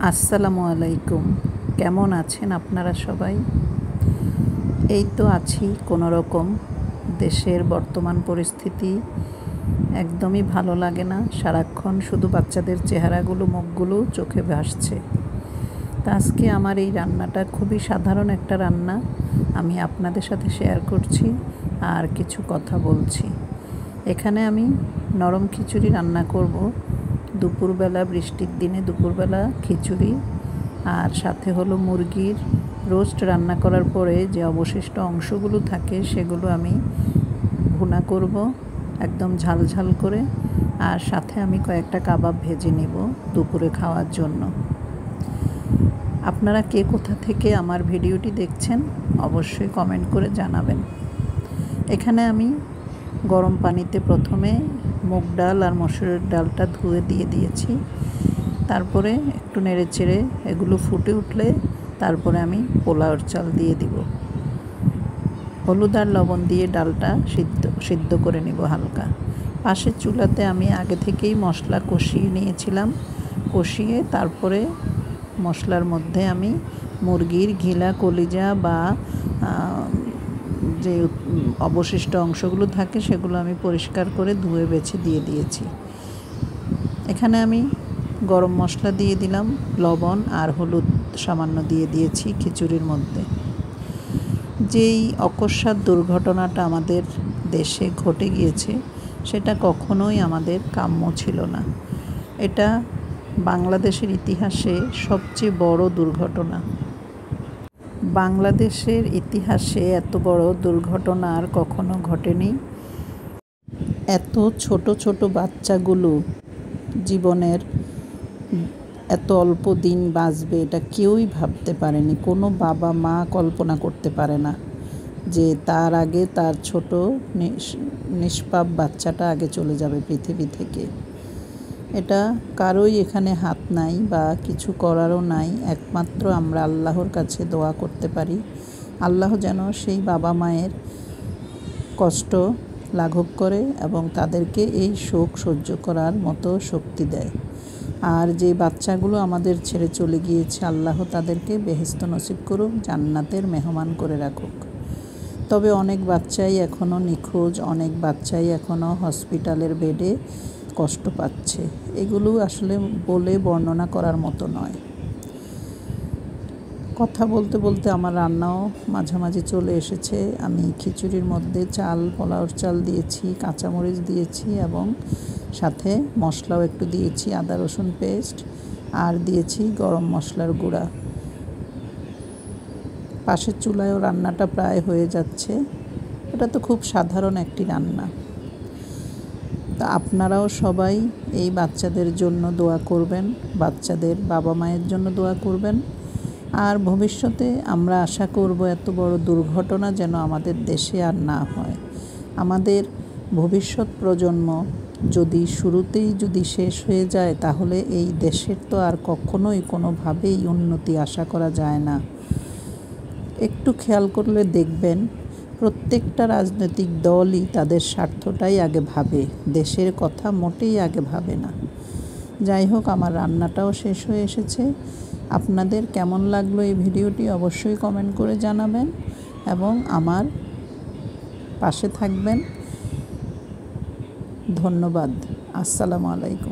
আসসালামু আলাইকুম। কেমন আছেন আপনারা সবাই? এই তো আছি কোনো রকম। দেশের বর্তমান পরিস্থিতি একদমই ভালো লাগে না। সারাক্ষণ শুধু বাচ্চাদের চেহারাগুলো, মুখগুলো চোখে ভাসছে। তা আজকে আমার এই রান্নাটা খুবই সাধারণ একটা রান্না, আমি আপনাদের সাথে শেয়ার করছি আর কিছু কথা বলছি। এখানে আমি নরম খিচুড়ি রান্না করব। দুপুরবেলা, বৃষ্টির দিনে দুপুরবেলা খিচুড়ি, আর সাথে হলো মুরগির রোস্ট রান্না করার পরে যে অবশিষ্ট অংশগুলো থাকে সেগুলো আমি ভুনা করব একদম ঝাল ঝাল করে, আর সাথে আমি কয়েকটা কাবাব ভেজে নেব দুপুরে খাওয়ার জন্য। আপনারা কে কোথা থেকে আমার ভিডিওটি দেখছেন অবশ্যই কমেন্ট করে জানাবেন। এখানে আমি গরম পানিতে প্রথমে মুগ ডাল আর মসুরের ডালটা ধুয়ে দিয়ে দিয়েছি। তারপরে একটু নেড়ে চেড়ে এগুলো ফুটে উঠলে তারপরে আমি পোলাওর চাল দিয়ে দিব। হলুদ আর লবণ দিয়ে ডালটা সিদ্ধ করে নিব হালকা। পাশের চুলাতে আমি আগে থেকেই মশলা কষিয়ে নিয়েছিলাম। কষিয়ে তারপরে মশলার মধ্যে আমি মুরগির ঘিলা, কলিজা বা যে অবশিষ্ট অংশগুলো থাকে সেগুলো আমি পরিষ্কার করে ধুয়ে বেছে দিয়ে দিয়েছি। এখানে আমি গরম মশলা দিয়ে দিলাম, লবণ আর হলুদ সামান্য দিয়ে দিয়েছি খিচুড়ির মধ্যে। যেই অকস্মাৎ দুর্ঘটনাটা আমাদের দেশে ঘটে গিয়েছে সেটা কখনোই আমাদের কাম্য ছিল না। এটা বাংলাদেশের ইতিহাসে সবচেয়ে বড় দুর্ঘটনা। বাংলাদেশের ইতিহাসে এত বড় দুর্ঘটনা আর কখনো ঘটেনি। এত ছোট ছোট বাচ্চাগুলো জীবনের এত অল্প দিন বাঁচবে এটা কেউই ভাবতে পারেনি। কোনো বাবা মা কল্পনা করতে পারে না যে তার আগে তার ছোট নিষ্পাপ বাচ্চাটা আগে চলে যাবে পৃথিবী থেকে। এটা কারোই এখানে হাত নাই বা কিছু করারও নাই। একমাত্র আমরা আল্লাহর কাছে দোয়া করতে পারি আল্লাহ যেন সেই বাবা মায়ের কষ্ট লাঘব করে এবং তাদেরকে এই শোক সহ্য করার মতো শক্তি দেয়। আর যে বাচ্চাগুলো আমাদের ছেড়ে চলে গিয়েছে আল্লাহ তাদেরকে বেহেশত নসিব করুক, জান্নাতের মেহমান করে রাখুক। তবে অনেক বাচ্চাই এখনও নিখোঁজ, অনেক বাচ্চাই এখনও হসপিটালের বেডে কষ্ট পাচ্ছে। এগুলো আসলে বলে বর্ণনা করার মতো নয়। কথা বলতে বলতে আমার রান্নাও মাঝামাঝি চলে এসেছে। আমি খিচুড়ির মধ্যে পোলাওর চাল দিয়েছি, কাঁচামরিচ দিয়েছি এবং সাথে মশলাও একটু দিয়েছি, আদা রসুন পেস্ট, আর দিয়েছি গরম মশলার গুঁড়া। পাশের চুলায়ও রান্নাটা প্রায় হয়ে যাচ্ছে। এটা তো খুব সাধারণ একটি রান্না। তা আপনারাও সবাই এই বাচ্চাদের জন্য দোয়া করবেন, বাচ্চাদের বাবা মায়ের জন্য দোয়া করবেন। আর ভবিষ্যতে আমরা আশা করব এত বড় দুর্ঘটনা যেন আমাদের দেশে আর না হয়। আমাদের ভবিষ্যৎ প্রজন্ম যদি শুরুতেই শেষ হয়ে যায় তাহলে এই দেশের তো আর কখনোই কোনোভাবেই উন্নতি আশা করা যায় না। একটু খেয়াল করলে দেখবেন প্রত্যেকটা রাজনৈতিক দলই তাদের স্বার্থটাই আগে ভাবে, দেশের কথা মোটেই আগে ভাবে না। যাই হোক, আমার রান্নাটাও শেষ হয়ে এসেছে। আপনাদের কেমন লাগলো এই ভিডিওটি অবশ্যই কমেন্ট করে জানাবেন এবং আমার পাশে থাকবেন। ধন্যবাদ। আসসালামু আলাইকুম।